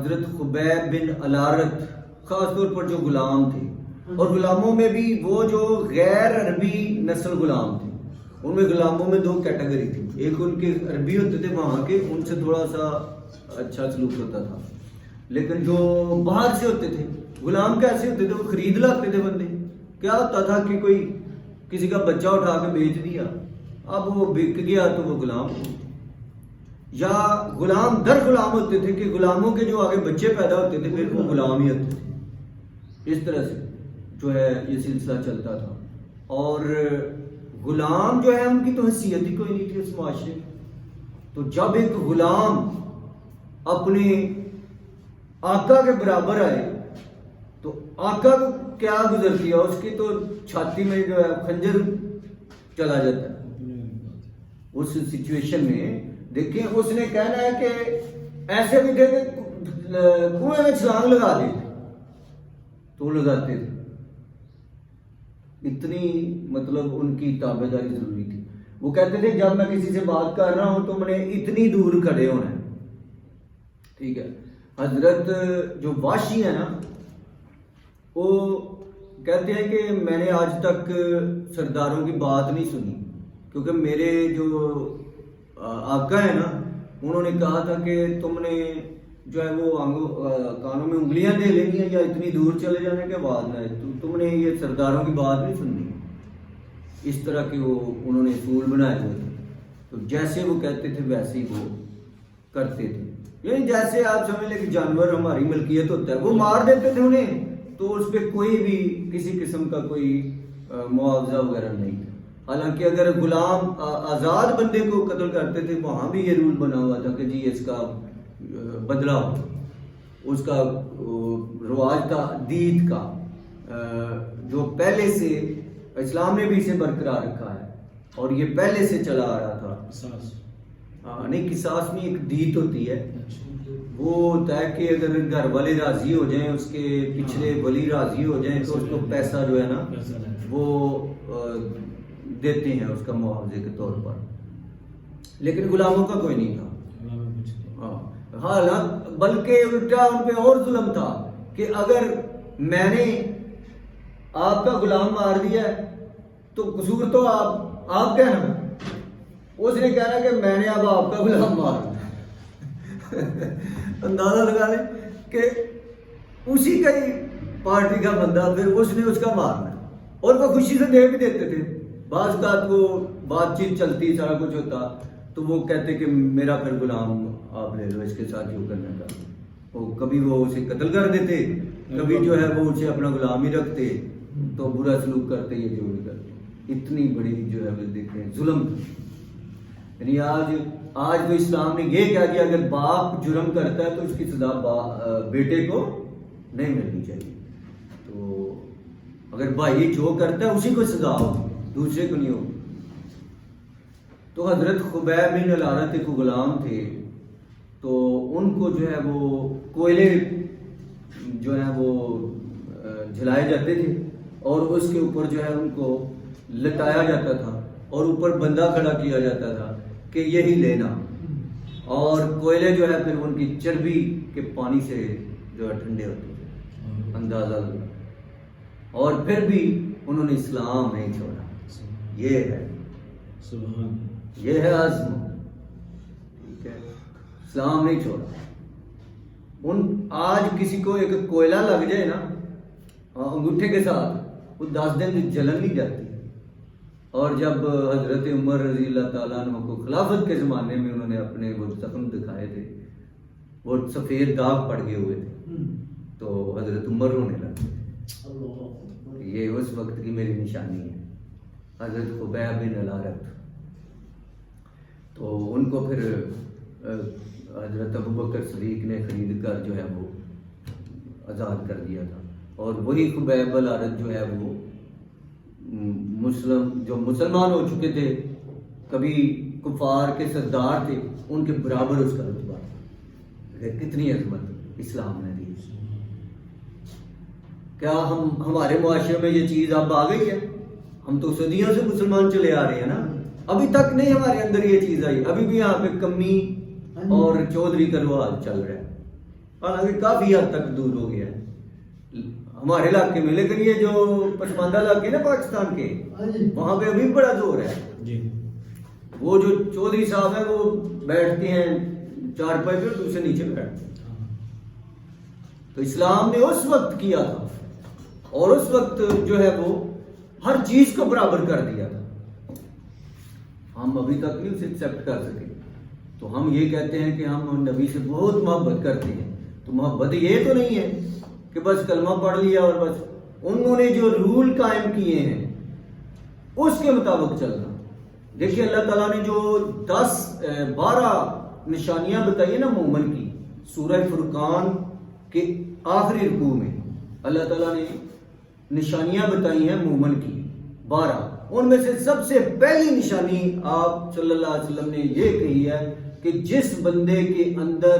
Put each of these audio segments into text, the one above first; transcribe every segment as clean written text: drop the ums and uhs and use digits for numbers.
حضرت خبیب بن الارت خاص طور پر جو غلام تھے، اور غلاموں میں بھی وہ جو غیر عربی نسل غلام تھے، ان میں غلاموں میں دو کیٹیگری تھی. ایک ان کے عربی ہوتے تھے وہاں کے، ان سے تھوڑا سا اچھا سلوک ہوتا تھا، لیکن جو باہر سے ہوتے تھے غلام کیسے ہوتے تھے، وہ خرید لاتے تھے. بندے کیا ہوتا تھا کہ کوئی کسی کا بچہ اٹھا کے بیچ دیا، اب وہ بک گیا تو وہ غلام ہو. یا غلام در غلام ہوتے تھے کہ غلاموں کے جو آگے بچے پیدا ہوتے تھے پھر وہ غلام ہی ہوتے تھے. اس طرح سے جو ہے یہ سلسلہ چلتا تھا. اور غلام جو ہے ان کی تو حیثیت ہی کوئی نہیں تھی اس معاشرے میں. تو جب ایک غلام اپنے آقا کے برابر آئے تو آقا کو کیا گزر کیا، اس کی تو چھاتی میں جو ہے خنجر چلا جاتا ہے. اس سچویشن میں دیکھیں اس نے کہنا ہے کہ ایسے بھی تھے کہ کنویں میں چھلانگ لگا دیتے تو لگاتے تھے. اتنی مطلب ان کی تابع داری ضروری تھی. وہ کہتے تھے جب میں کسی سے بات کر رہا ہوں تو میں نے اتنی دور کھڑے ہونا ہے. ٹھیک ہے. حضرت جو واشی ہے نا، وہ کہتے ہیں کہ میں نے آج تک سرداروں کی بات نہیں سنی، کیونکہ میرے جو آقا ہے نا انہوں نے کہا تھا کہ تم نے جو ہے وہ کانوں میں انگلیاں دے لینی ہیں یا اتنی دور چلے جانے کے بعد میں تم نے یہ سرداروں کی بات نہیں سننی. اس طرح کے وہ انہوں نے اصول بنائے ہوئے تھے. تو جیسے وہ کہتے تھے ویسے ہی وہ کرتے تھے. یعنی جیسے آپ سمجھ لیں کہ جانور ہماری ملکیت ہوتا ہے، وہ مار دیتے تھے انہیں تو اس پہ کوئی بھی کسی قسم کا کوئی معاوضہ وغیرہ نہیں تھا. حالانکہ اگر غلام آزاد بندے کو قتل کرتے تھے وہاں بھی یہ رول بنا ہوا تھا کہ جی اس کا بدلہ ہو. اس کا رواج تھا دیت کا، جو پہلے سے اسلام نے بھی اسے برقرار رکھا ہے اور یہ پہلے سے چلا آ رہا تھا. نہیں قصاص میں ایک دیت ہوتی ہے، وہ ہوتا ہے کہ اگر گھر والے راضی ہو جائیں، اس کے پچھلے ولی راضی ہو جائیں تو اس کو پیسہ جو ہے نا وہ دیتے ہیں اس کا معاوضے کے طور پر. لیکن غلاموں کا کوئی نہیں تھا. ہاں بلکہ الٹا ان پہ اور ظلم تھا کہ اگر میں نے آپ کا غلام مار دیا ہے تو قصور تو آپ کا ہے نا. اس نے کہنا کہ میں نے اب آپ کا غلام مار دیا. اندازہ لگا لیں کہ اسی کا ہی پارٹی کا بندہ پھر اس نے اس کا مارنا، اور وہ خوشی سے دے بھی دیتے تھے. بعض اوقات وہ بات چیت چلتی سارا کچھ ہوتا تو وہ کہتے کہ میرا پھر غلام آپ لے لو، اس کے ساتھ جو کرنا کا. وہ کبھی وہ اسے قتل کر دیتے، کبھی جو ہے وہ اسے اپنا غلام ہی رکھتے تو برا سلوک کرتے یہ جو بھی کرتے. اتنی بڑی جو ہے وہ دیکھیں ظلم. یعنی آج تو اسلام نے یہ کہا کہ اگر باپ جرم کرتا ہے تو اس کی سزا بیٹے کو نہیں ملنی چاہیے. تو اگر بھائی جو کرتا ہے اسی کو سزا ہو، دوسرے کو نہیں ہو. تو حضرت خبیب بن الارت ایک غلام تھے، تو ان کو جو ہے وہ کوئلے جو ہے وہ جلائے جاتے تھے اور اس کے اوپر جو ہے ان کو لٹایا جاتا تھا اور اوپر بندہ کھڑا کیا جاتا تھا کہ یہی لینا. اور کوئلے جو ہے پھر ان کی چربی کے پانی سے جو ہے ٹھنڈے ہوتے تھے. اندازہ لگا. اور پھر بھی انہوں نے اسلام نہیں چھوڑا. یہ ہے سبحان، یہ ہے عزم. ٹھیک ہے، اسلام نہیں چھوڑا. آج کسی کو ایک کوئلہ لگ جائے نا انگوٹھے کے ساتھ، وہ 10 دن جلن نہیں جاتی. اور جب حضرت عمر رضی اللہ تعالیٰ عنہ کو خلافت کے زمانے میں انہوں نے اپنے وہ زخم دکھائے تھے، وہ سفید داغ پڑ گئے ہوئے تھے، تو حضرت عمر رونے لگے. یہ اس وقت کی میری نشانی ہے، حضرت خبیب بن الارت. تو ان کو پھر حضرت ابوبکر صدیق نے خرید کر جو ہے وہ آزاد کر دیا تھا. اور وہی خبیب الارت جو ہے وہ مسلمان ہو چکے تھے، کبھی کفار کے سردار تھے، ان کے برابر اس کا رتبہ. کتنی عظمت اسلام نے دی. کیا ہمارے معاشرے میں یہ چیز اب آ گئی ہے؟ ہم تو صدیوں سے مسلمان چلے آ رہے ہیں نا، ابھی تک نہیں ہمارے اندر یہ چیز آئی. ابھی بھی یہاں پہ کمی اور چودھری کا رواج چل رہا ہے. حالانکہ کافی حد تک دور ہو گیا ہے ہمارے علاقے میں، لیکن یہ جو پسماندہ علاقے نا پاکستان کے، وہاں پہ ابھی بڑا زور ہے جی۔ وہ جو چودھری صاحب ہیں وہ بیٹھتے ہیں چارپائی پہ، تو اسے نیچے بیٹھتے ہیں۔ تو اسلام نے اس وقت کیا تھا، اور اس وقت جو ہے وہ ہر چیز کو برابر کر دیا تھا، ہم ابھی تک نہیں اسے ایکسیپٹ کر سکے۔ تو ہم یہ کہتے ہیں کہ ہم نبی سے بہت محبت کرتے ہیں، تو محبت یہ تو نہیں ہے کہ بس کلمہ پڑھ لیا اور بس، انہوں نے جو رول قائم کیے ہیں اس کے مطابق چلنا۔ دیکھیے اللہ تعالیٰ نے جو 12 نشانیاں بتائی ہیں نا مومن کی، سورہ فرقان کے آخری رکوع میں اللہ تعالیٰ نے نشانیاں بتائی ہیں مومن کی 12، ان میں سے سب سے پہلی نشانی آپ صلی اللہ علیہ وسلم نے یہ کہی ہے کہ جس بندے کے اندر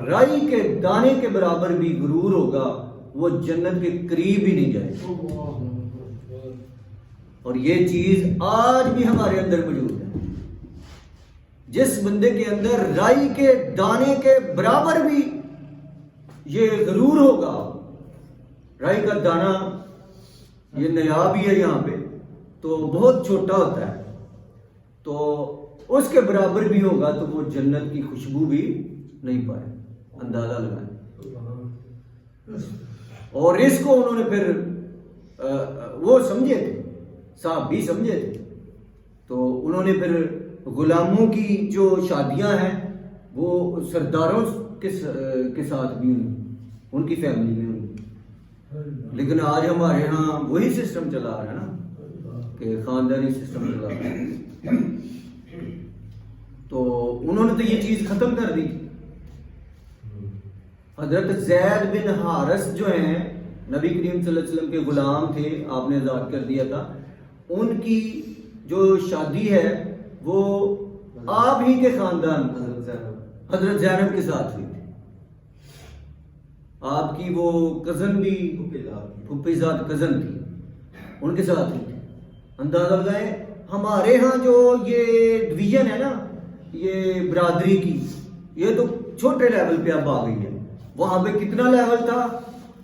رائی کے دانے کے برابر بھی غرور ہوگا وہ جنت کے قریب ہی نہیں جائے گا۔ اور یہ چیز آج بھی ہمارے اندر موجود ہے۔ جس بندے کے اندر رائی کے دانے کے برابر بھی یہ غرور ہوگا، رائی کا دانہ یہ نیاب ہی ہے یہاں پہ تو بہت چھوٹا ہوتا ہے، تو اس کے برابر بھی ہوگا تو وہ جنت کی خوشبو بھی نہیں پائے، اندازہ لگائیں۔ اور اس کو انہوں نے پھر وہ سمجھے تھے، صاحب بھی سمجھے تھے، تو انہوں نے پھر غلاموں کی جو شادیاں ہیں وہ سرداروں کے ساتھ بھی ان کی فیملی میں ہوئی۔ لیکن آج ہمارے ہاں وہی سسٹم چلا رہا ہے نا کہ خاندانی سسٹم چلا رہا ہے، تو انہوں نے تو یہ چیز ختم کر دی۔ حضرت زید بن حارث جو ہیں نبی کریم صلی اللہ علیہ وسلم کے غلام تھے، آپ نے آزاد کر دیا تھا، ان کی جو شادی ہے وہ آپ ہی کے خاندان حضرت زینب کے ساتھ ہوئی تھی۔ آپ کی وہ کزن بھی پھوپھی ذات کزن تھی، ان کے ساتھ ہوئی تھی۔ اندازہ لگائیں ہمارے ہاں جو یہ ڈویژن ہے نا یہ برادری کی، یہ تو چھوٹے لیول پہ اب آ گئی ہے، وہاں پہ کتنا لیول تھا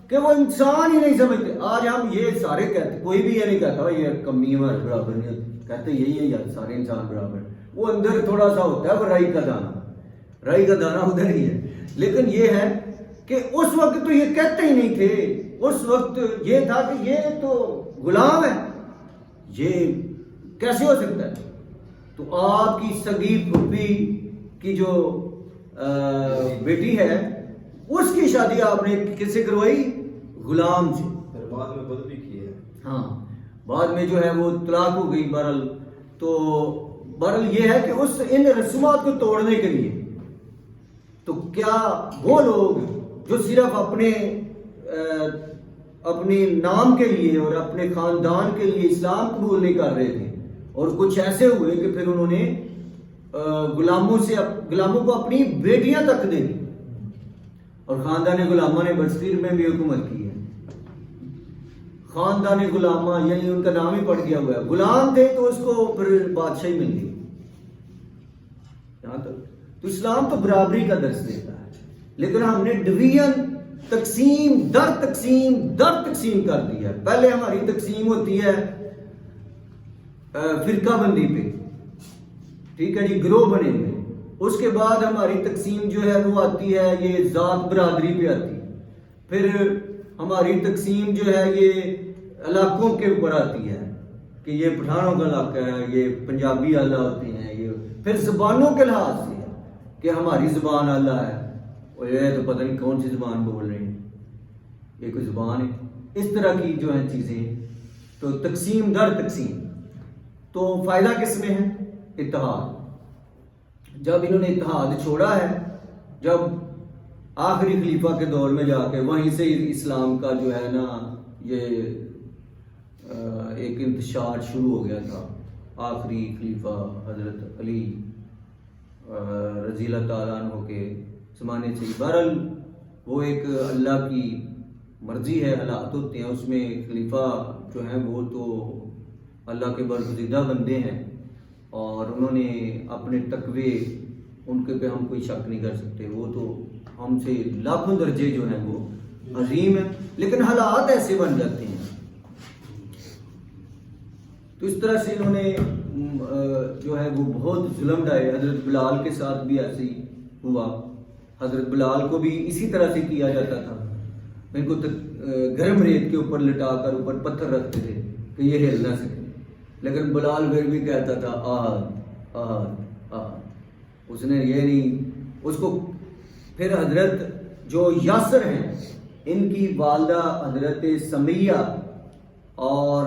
کہ وہ انسان ہی نہیں سمجھتے۔ آج ہم یہ سارے کہتے، کوئی بھی یہ نہیں کہتا یہ کمی ہمارے برابر نہیں ہوتی، کہتے یہی ہے یار سارے انسان برابر، وہ اندر تھوڑا سا ہوتا ہے وہ رائی کا دانہ، رائی کا دانہ ادھر ہی ہے۔ لیکن یہ ہے کہ اس وقت تو یہ کہتے ہی نہیں تھے، اس وقت یہ تھا کہ یہ تو غلام ہے، یہ کیسے ہو سکتا ہے؟ تو آپ کی سگی پھوپھی کی جو بیٹی ہے اس کی شادی آپ نے کس سے کروائی؟ غلام سے۔ بعد میں بدل بھی کی ہے، ہاں بعد میں جو ہے وہ طلاق ہو گئی۔ بہرحال تو بہرحال یہ ہے کہ اس ان رسومات کو توڑنے کے لیے تو کیا وہ لوگ جو صرف اپنے نام کے لیے اور اپنے خاندان کے لیے اسلام قبول نہیں کر رہے تھے، اور کچھ ایسے ہوئے کہ پھر انہوں نے غلاموں کو اپنی بیٹیاں تک دے دی، اور خاندان غلامہ نے برصغیر میں بھی حکومت کی ہے۔ خاندان غلامہ یعنی ان کا نام ہی پڑ گیا ہوا ہے، غلام تھے تو اس کو پھر بادشاہی مل گئی۔ یہاں تک تو اسلام تو برابری کا درس دیتا ہے، لیکن ہم نے ڈویژن تقسیم در تقسیم کر دی ہے۔ پہلے ہماری تقسیم ہوتی ہے فرقہ بندی پہ، ٹھیک ہے جی، گروہ بنے ہوئے، اس کے بعد ہماری تقسیم جو ہے وہ آتی ہے یہ ذات برادری پہ آتی ہے، پھر ہماری تقسیم جو ہے یہ علاقوں کے اوپر آتی ہے کہ یہ پٹھانوں کا علاقہ ہے، یہ پنجابی اعلیٰ ہوتے ہیں، یہ پھر زبانوں کے لحاظ سے ہے کہ ہماری زبان اعلیٰ ہے، اور یہ تو پتہ نہیں کون سی زبان بول رہے ہیں، یہ کوئی زبان ہے، اس طرح کی جو ہیں چیزیں، تو تقسیم در تقسیم۔ تو فائدہ کس میں ہے؟ اتحاد۔ جب انہوں نے اتحاد چھوڑا ہے، جب آخری خلیفہ کے دور میں جا کے وہیں سے اسلام کا جو ہے نا یہ ایک انتشار شروع ہو گیا تھا، آخری خلیفہ حضرت علی رضی اللہ تعالیٰ عنہ کے زمانے سے۔ بہرحال وہ ایک اللہ کی مرضی ہے، حالات ہوتے ہیں، اس میں خلیفہ جو ہیں وہ تو اللہ کے برگزیدہ بندے ہیں، اور انہوں نے اپنے تقوی ان کے پہ ہم کوئی شک نہیں کر سکتے، وہ تو ہم سے لاکھوں درجے جو ہیں وہ عظیم ہیں، لیکن حالات ایسے بن جاتے ہیں. تو اس طرح سے انہوں نے جو ہے وہ بہت ظلم ڈھائے. حضرت بلال کے ساتھ بھی ایسے ہی ہوا. حضرت بلال کو بھی اسی طرح سے کیا جاتا تھا. ان کو گرم ریت کے اوپر لٹا کر اوپر پتھر رکھتے تھے کہ یہ ہل نہ سکے، لیکن بلال پھر بھی کہتا تھا آہد آہد آہد. اس نے یہ نہیں، اس کو پھر حضرت جو یاسر ہیں ان کی والدہ حضرت سمیہ اور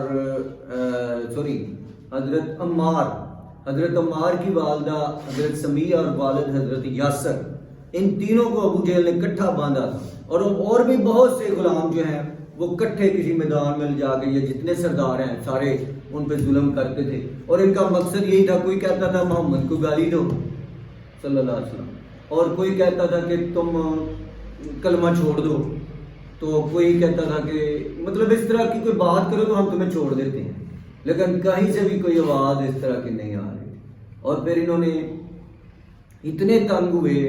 حضرت عمار کی والدہ حضرت سمیہ اور والد حضرت یاسر، ان تینوں کو ابو جہل نے کٹھا باندھا تھا. اور بھی بہت سے غلام جو ہیں وہ کٹھے کسی میدان میں جا کے، یہ جتنے سردار ہیں سارے ان پہ ظلم کرتے تھے. اور ان کا مقصد یہی تھا، کوئی کہتا تھا محمد کو گالی دو صلی اللہ علیہ وسلم، اور کوئی کہتا تھا کہ تم کلمہ چھوڑ دو، تو کوئی کہتا تھا کہ مطلب اس طرح کی کوئی بات کرو تو ہم تمہیں چھوڑ دیتے ہیں. لیکن کہیں سے بھی کوئی آواز اس طرح کی نہیں آ رہی. اور پھر انہوں نے اتنے تنگ ہوئے،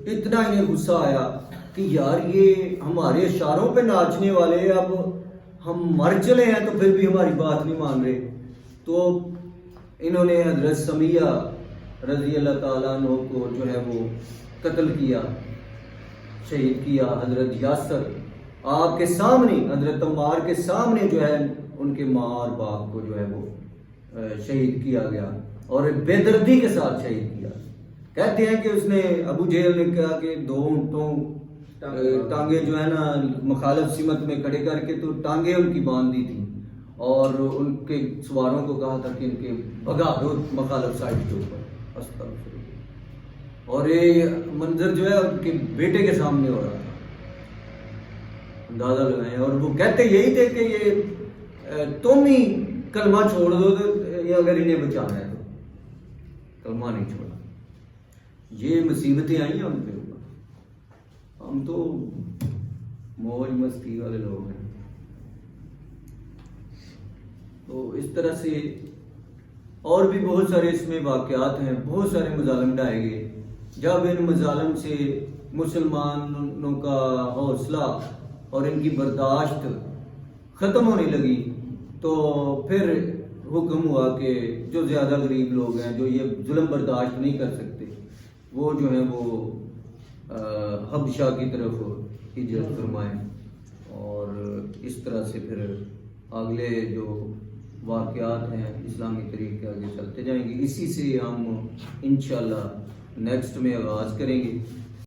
اتنا انہیں غصہ آیا کہ یار یہ ہمارے اشاروں پہ ناچنے والے، اب ہم مر چلے ہیں تو پھر بھی ہماری بات نہیں مان رہے. تو انہوں نے حضرت سمیہ رضی اللہ تعالیٰ عنہ کو جو ہے وہ قتل کیا، شہید کیا. حضرت یاسر آپ کے سامنے، حضرت عمار کے سامنے جو ہے ان کے ماں اور باپ کو جو ہے وہ شہید کیا گیا، اور بے دردی کے ساتھ شہید کیا. کہتے ہیں کہ اس نے ابو جہل نے کہا کہ 2 اونٹوں ٹانگیں جو ہے نا مخالف سمت میں کھڑے کر کے تو ٹانگیں ان کی باندھ دی تھی، اور ان کے سواروں کو کہا تھا کہ ان کے بھگا دو مخالف سائڈ کے اوپر. اور یہ منظر جو ہے ان کے بیٹے کے سامنے ہو رہا تھا، اندازہ لگائیں. اور وہ کہتے یہی تھے کہ یہ تم ہی کلمہ چھوڑ دو، تو یہ اگر انہیں بچانا ہے تو کلمہ نہیں چھوڑا. یہ مصیبتیں آئی ہیں ان پہ. ہم تو موج مستی والے لوگ ہیں. تو اس طرح سے اور بھی بہت سارے اس میں واقعات ہیں. بہت سارے مظالم ڈھائے گئے. جب ان مظالم سے مسلمانوں کا حوصلہ اور ان کی برداشت ختم ہونے لگی تو پھر حکم ہوا کہ جو زیادہ غریب لوگ ہیں، جو یہ ظلم برداشت نہیں کر سکتے، وہ جو ہیں وہ حبشہ کی طرف ہجرت فرمائیں. اور اس طرح سے پھر اگلے جو واقعات ہیں اسلامی طریقے کے آگے چلتے جائیں گے. اسی سے ہم انشاءاللہ نیکسٹ میں آغاز کریں گے.